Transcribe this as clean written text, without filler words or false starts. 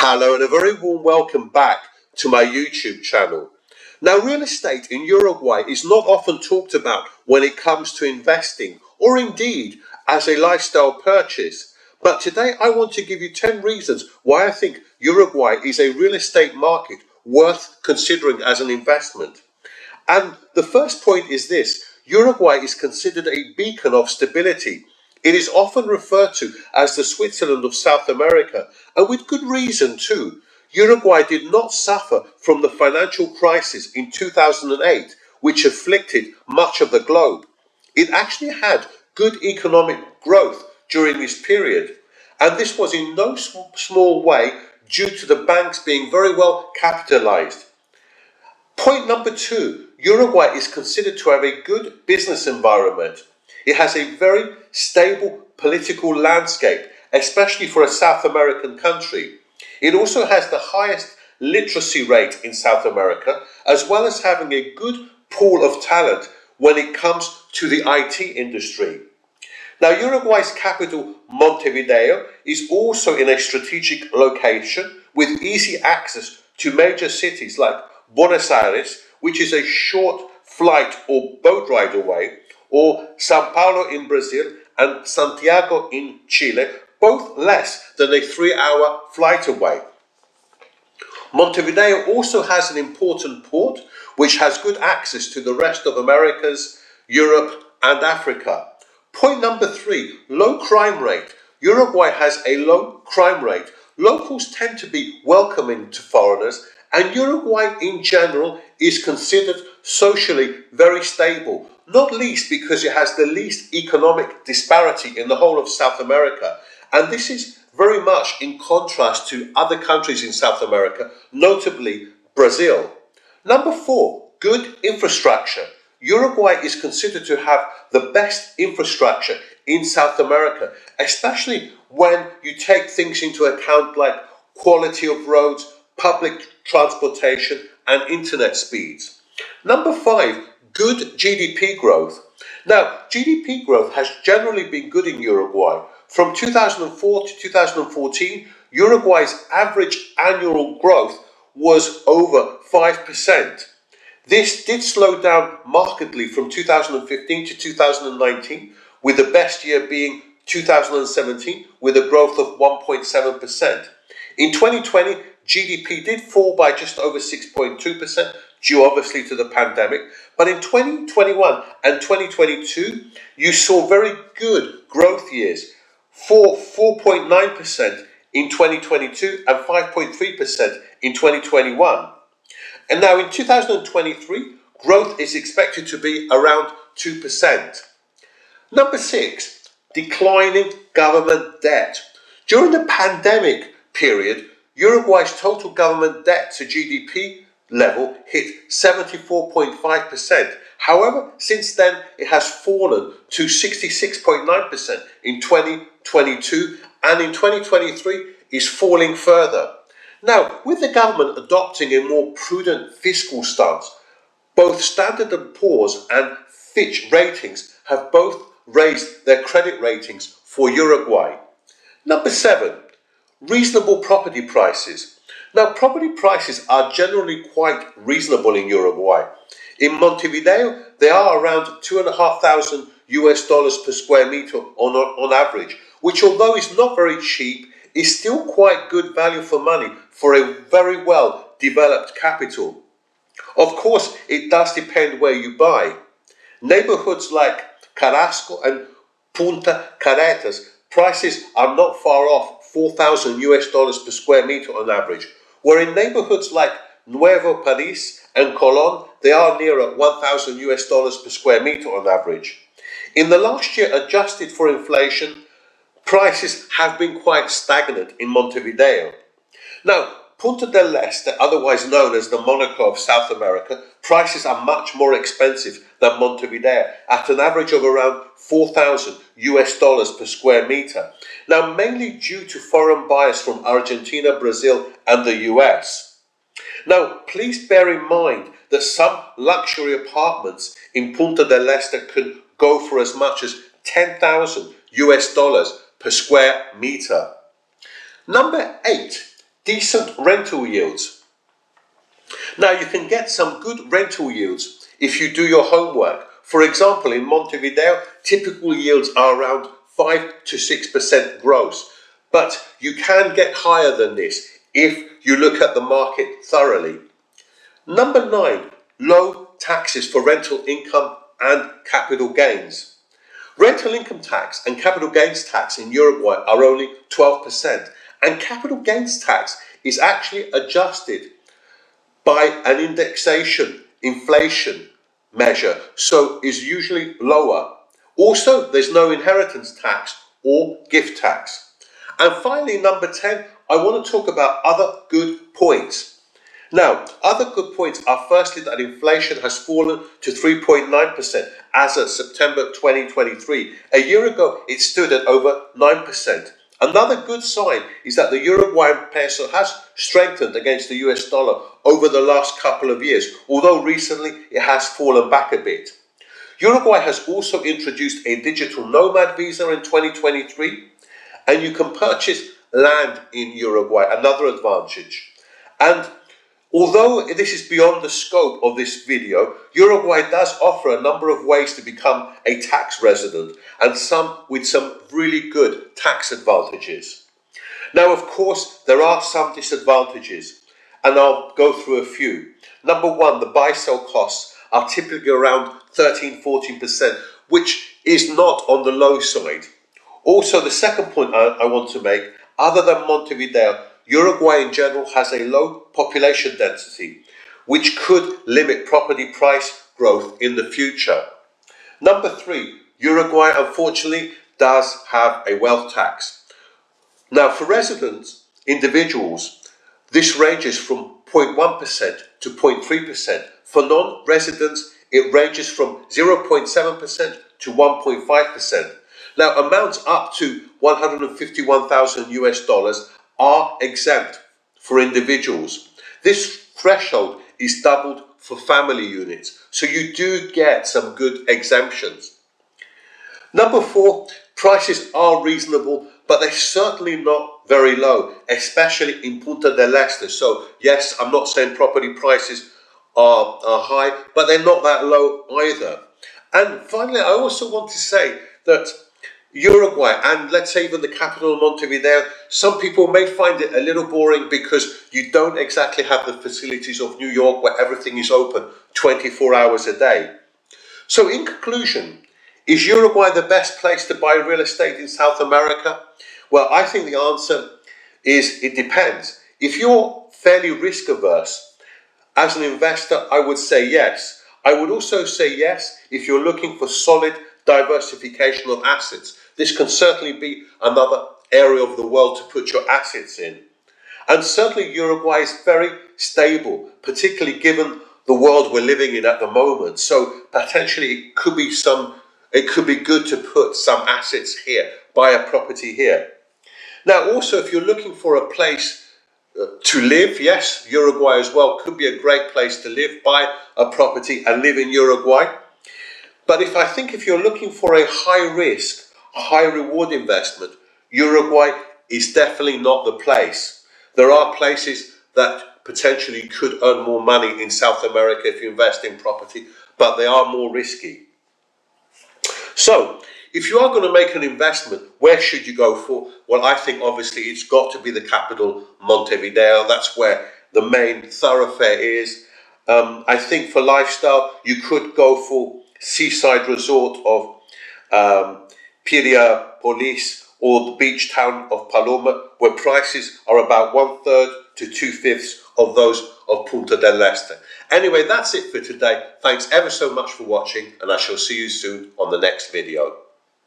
Hello and a very warm welcome back to my YouTube channel. Now, real estate in Uruguay is not often talked about when it comes to investing or indeed as a lifestyle purchase. But today I want to give you 10 reasons why I think Uruguay is a real estate market worth considering as an investment. And the first point is this: Uruguay is considered a beacon of stability. It is often referred to as the Switzerland of South America, and with good reason too. Uruguay did not suffer from the financial crisis in 2008, which afflicted much of the globe. It actually had good economic growth during this period, and this was in no small way due to the banks being very well capitalized. Point number two, Uruguay is considered to have a good business environment. It has a very stable political landscape, especially for a South American country. It also has the highest literacy rate in South America, as well as having a good pool of talent when it comes to the IT industry. Now, Uruguay's capital, Montevideo, is also in a strategic location with easy access to major cities like Buenos Aires, which is a short flight or boat ride away, or Sao Paulo in Brazil and Santiago in Chile, both less than a 3-hour flight away. Montevideo also has an important port, which has good access to the rest of Americas, Europe and Africa. Point number three, low crime rate. Uruguay has a low crime rate. Locals tend to be welcoming to foreigners, and Uruguay in general is considered socially very stable, not least because it has the least economic disparity in the whole of South America. And this is very much in contrast to other countries in South America, notably Brazil. Number four, good infrastructure. Uruguay is considered to have the best infrastructure in South America, especially when you take things into account like quality of roads, public transportation and internet speeds. Number five, good GDP growth. Now, GDP growth has generally been good in Uruguay. From 2004 to 2014, Uruguay's average annual growth was over 5%. This did slow down markedly from 2015 to 2019, with the best year being 2017, with a growth of 1.7%. In 2020, GDP did fall by just over 6.2%, due obviously to the pandemic. But in 2021 and 2022, you saw very good growth years, for 4.9% in 2022 and 5.3% in 2021. And now in 2023, growth is expected to be around 2%. Number six, declining government debt. During the pandemic period, Uruguay's total government debt to GDP level hit 74.5%. However, since then, it has fallen to 66.9% in 2022, and in 2023 is falling further. Now, with the government adopting a more prudent fiscal stance, both Standard & Poor's and Fitch ratings have both raised their credit ratings for Uruguay. Number seven, reasonable property prices. Now, property prices are generally quite reasonable in Uruguay. In Montevideo, they are around $2,500 per square meter on average, which, although is not very cheap, is still quite good value for money for a very well developed capital. Of course, it does depend where you buy. Neighborhoods like Carrasco and Punta prices are not far off $4,000 per square meter on average, where in neighborhoods like Nuevo Paris and Colón, they are nearer $1,000 per square meter on average. In the last year, adjusted for inflation, prices have been quite stagnant in Montevideo. Now, Punta del Este, otherwise known as the Monaco of South America, prices are much more expensive than Montevideo, at an average of around $4,000 per square meter. Now, mainly due to foreign buyers from Argentina, Brazil and the US. Now, please bear in mind that some luxury apartments in Punta del Este can go for as much as $10,000 per square meter. Number eight, decent rental yields. Now you can get some good rental yields if you do your homework. For example, in Montevideo, typical yields are around 5 to 6% gross, but you can get higher than this if you look at the market thoroughly. Number 9, low taxes for rental income and capital gains. Rental income tax and capital gains tax in Uruguay are only 12%, and capital gains tax is actually adjusted by an indexation, inflation measure, so is usually lower. Also, there's no inheritance tax or gift tax. And finally, number 10, I want to talk about other good points. Now, other good points are firstly that inflation has fallen to 3.9% as of September 2023. A year ago, it stood at over 9%. Another good sign is that the Uruguayan peso has strengthened against the US dollar over the last couple of years, although recently it has fallen back a bit. Uruguay has also introduced a digital nomad visa in 2023, and you can purchase land in Uruguay, another advantage. And although this is beyond the scope of this video, Uruguay does offer a number of ways to become a tax resident, and some with some really good tax advantages. Now, of course, there are some disadvantages, and I'll go through a few. Number 1, the buy-sell costs are typically around 13-14%, which is not on the low side. Also, the second point I want to make, other than Montevideo, Uruguay in general has a low population density, which could limit property price growth in the future. Number 3, Uruguay unfortunately does have a wealth tax. Now, for residents, individuals, this ranges from 0.1% to 0.3%. For non-residents, it ranges from 0.7% to 1.5%. Now, amounts up to 151,000 US dollars are exempt for individuals. This threshold is doubled for family units, so you do get some good exemptions. Number 4, prices are reasonable, but they're certainly not very low, especially in Punta del Este. So yes, I'm not saying property prices are high, but they're not that low either. And finally, I also want to say that Uruguay, and let's say even the capital Montevideo, some people may find it a little boring because you don't exactly have the facilities of New York where everything is open 24 hours a day. So in conclusion, is Uruguay the best place to buy real estate in South America? Well, I think the answer is it depends. If you're fairly risk averse, as an investor, I would say yes. I would also say yes if you're looking for solid diversification of assets. This can certainly be another area of the world to put your assets in. And certainly Uruguay is very stable, particularly given the world we're living in at the moment. So potentially it could be good to put some assets here, buy a property here. Now also, if you're looking for a place to live, yes, Uruguay as well could be a great place to live, buy a property and live in Uruguay. But if you're looking for a high risk, high reward investment, Uruguay is definitely not the place. There are places that potentially could earn more money in South America if you invest in property, but they are more risky. So, if you are going to make an investment, where should you go for? Well, I think obviously it's got to be the capital, Montevideo. That's where the main thoroughfare is. I think for lifestyle, you could go for seaside resort of Piriápolis or the beach town of Paloma, where prices are about 1/3 to 2/5 of those of Punta del Este. Anyway, that's it for today. Thanks ever so much for watching, and I shall see you soon on the next video.